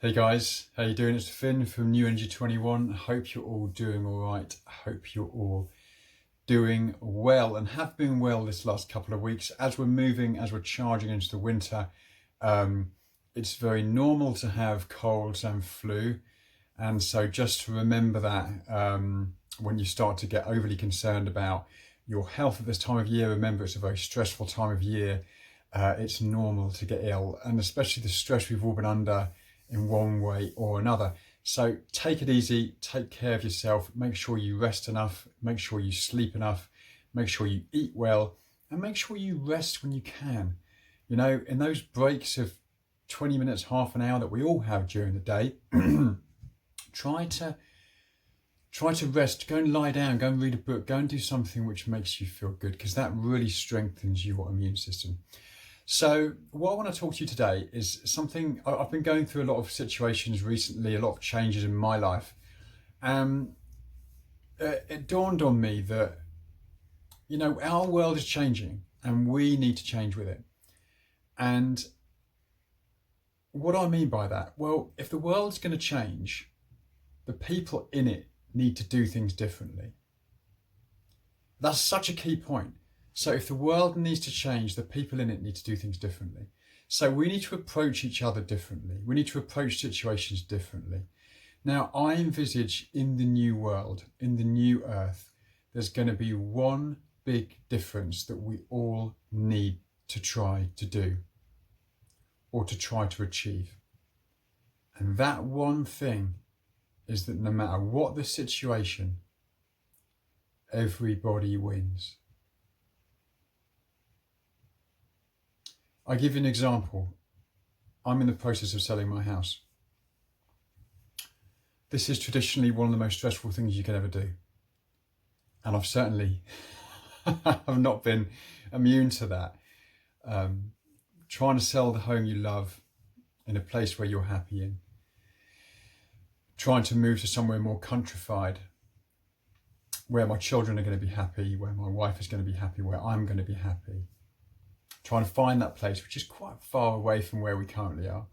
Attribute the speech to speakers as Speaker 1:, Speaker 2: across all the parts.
Speaker 1: Hey guys, how you doing? It's Finn from New Energy 21. I hope you're all doing all right. I hope you're all doing well and have been well this last couple of weeks. As we're charging into the winter, it's very normal to have colds and flu. And so just to remember that when you start to get overly concerned about your health at this time of year, remember it's a very stressful time of year. It's normal to get ill, and especially the stress we've all been under in one way or another. So take it easy, take care of yourself, make sure you rest enough, make sure you sleep enough, make sure you eat well, and make sure you rest when you can. You know, in those breaks of 20 minutes, half an hour that we all have during the day, try to rest, go and lie down, go and read a book, go and do something which makes you feel good, because that really strengthens your immune system. So what I want to talk to you today is something, I've been going through a lot of situations recently, a lot of changes in my life. It dawned on me that, you know, our world is changing and we need to change with it. And what do I mean by that? Well, if the world's going to change, the people in it need to do things differently. That's such a key point. So if the world needs to change, the people in it need to do things differently. So we need to approach each other differently. We need to approach situations differently. Now, I envisage in the new world, in the new earth, there's going to be one big difference that we all need to try to do or to try to achieve. And that one thing is that no matter what the situation, everybody wins. I give you an example. I'm in the process of selling my house. This is traditionally one of the most stressful things you can ever do. And I've certainly have not been immune to that. Trying to sell the home you love in a place where you're happy in. Trying to move to somewhere more countrified, where my children are going to be happy, where my wife is going to be happy, where I'm going to be happy. Trying to find that place, which is quite far away from where we currently are.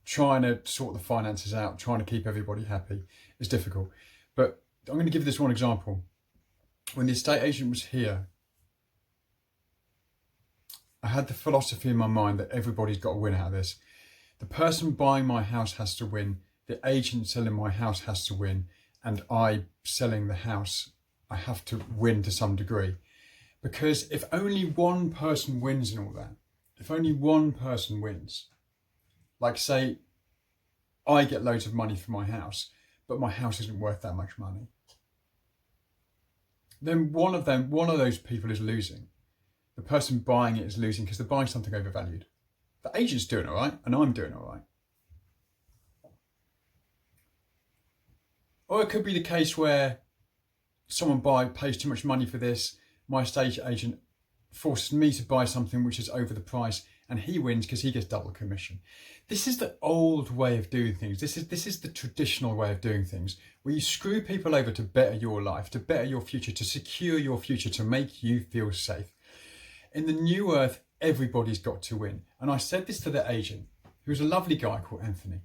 Speaker 1: Trying to sort the finances out, trying to keep everybody happy is difficult. But I'm going to give this one example. When the estate agent was here, I had the philosophy in my mind that everybody's got to win out of this. The person buying my house has to win, the agent selling my house has to win, and I selling the house, I have to win to some degree. Because if only one person wins in all that, if only one person wins, like say I get loads of money for my house, but my house isn't worth that much money, then one of those people is losing. The person buying it is losing because they're buying something overvalued. The agent's doing all right and I'm doing all right. Or it could be the case where someone pays too much money for this, my estate agent forces me to buy something which is over the price, and he wins because he gets double commission. This is the old way of doing things. This is the traditional way of doing things, where you screw people over to better your life, to better your future, to secure your future, to make you feel safe. In the new earth, everybody's got to win. And I said this to the agent, who was a lovely guy called Anthony.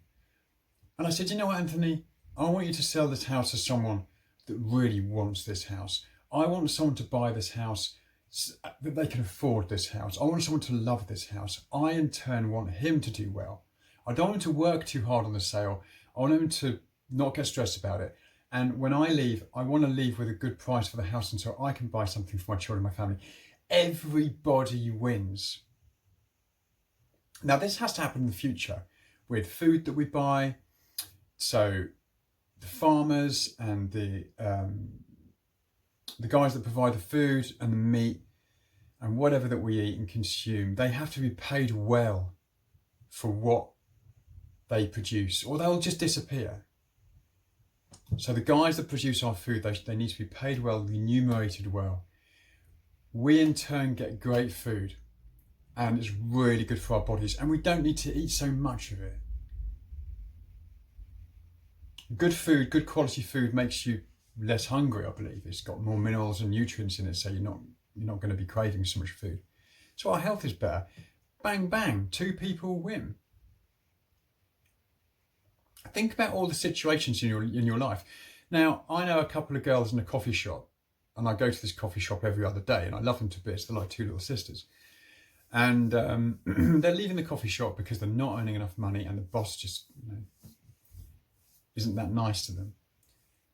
Speaker 1: And I said, you know what, Anthony, I want you to sell this house to someone that really wants this house. I want someone to buy this house, that they can afford this house. I want someone to love this house. I in turn want him to do well. I don't want him to work too hard on the sale. I want him to not get stressed about it. And when I leave, I want to leave with a good price for the house, and so I can buy something for my children, my family. Everybody wins. Now this has to happen in the future with food that we buy. So the farmers and the guys that provide the food and the meat and whatever that we eat and consume, they have to be paid well for what they produce, or they'll just disappear. So the guys that produce our food, they need to be paid well, remunerated well. We in turn get great food, and it's really good for our bodies, and we don't need to eat so much of it. Good food, good quality food makes you less hungry, I believe. It's got more minerals and nutrients in it, so you're not going to be craving so much food. So our health is better. Bang, bang, 2 people win. Think about all the situations in your life. Now, I know a couple of girls in a coffee shop, and I go to this coffee shop every other day, and I love them to bits. They're like 2 little sisters. And they're leaving the coffee shop because they're not earning enough money, and the boss just, isn't that nice to them.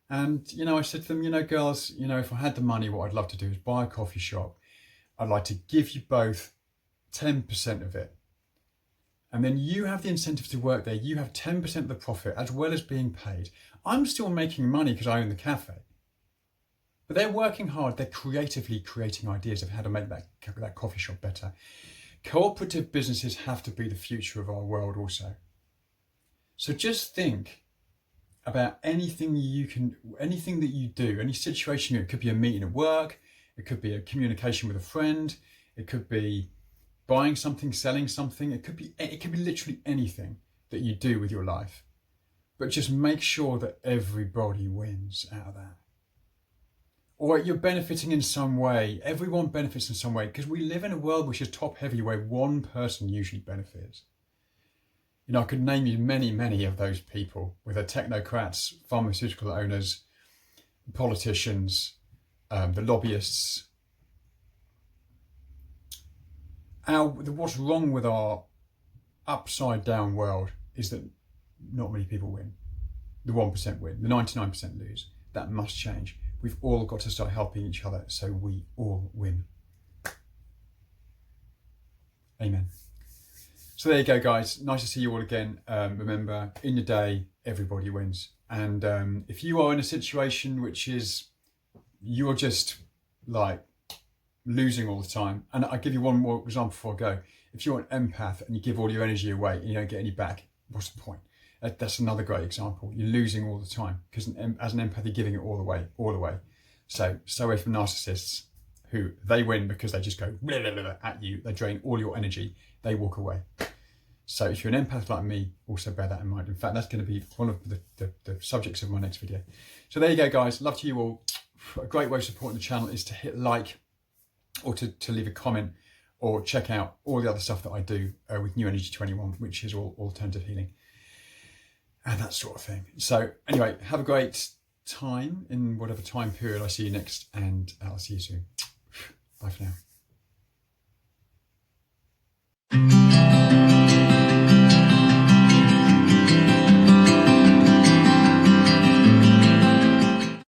Speaker 1: And, I said to them, girls, if I had the money, what I'd love to do is buy a coffee shop. I'd like to give you both 10% of it. And then you have the incentive to work there. You have 10% of the profit as well as being paid. I'm still making money because I own the cafe. But they're working hard. They're creatively creating ideas of how to make that coffee shop better. Cooperative businesses have to be the future of our world also. So just think about anything that you do, any situation. It could be a meeting at work. It could be a communication with a friend. It could be buying something, selling something. It could be literally anything that you do with your life. But just make sure that everybody wins out of that. Or you're benefiting in some way. Everyone benefits in some way, because we live in a world which is top heavy, where one person usually benefits. I could name you many, many of those people, whether technocrats, pharmaceutical owners, politicians, the lobbyists. What's wrong with our upside down world is that not many people win. The 1% win, the 99% lose. That must change. We've all got to start helping each other so we all win. Amen. So there you go, guys. Nice to see you all again. Remember, in your day, everybody wins. And if you are in a situation which is, you're just like losing all the time. And I'll give you one more example before I go. If you're an empath and you give all your energy away and you don't get any back, what's the point? That's another great example. You're losing all the time, because as an empath, you're giving it all away. So away from narcissists, who they win because they just go blah, blah, blah, at you. They drain all your energy. They walk away. So if you're an empath like me, also bear that in mind. In fact, that's going to be one of the subjects of my next video. So there you go, guys. Love to you all. A great way of supporting the channel is to hit like, or to leave a comment, or check out all the other stuff that I do with New Energy 21, which is all alternative healing and that sort of thing. So anyway, have a great time in whatever time period I see you next, and I'll see you soon. Bye for now.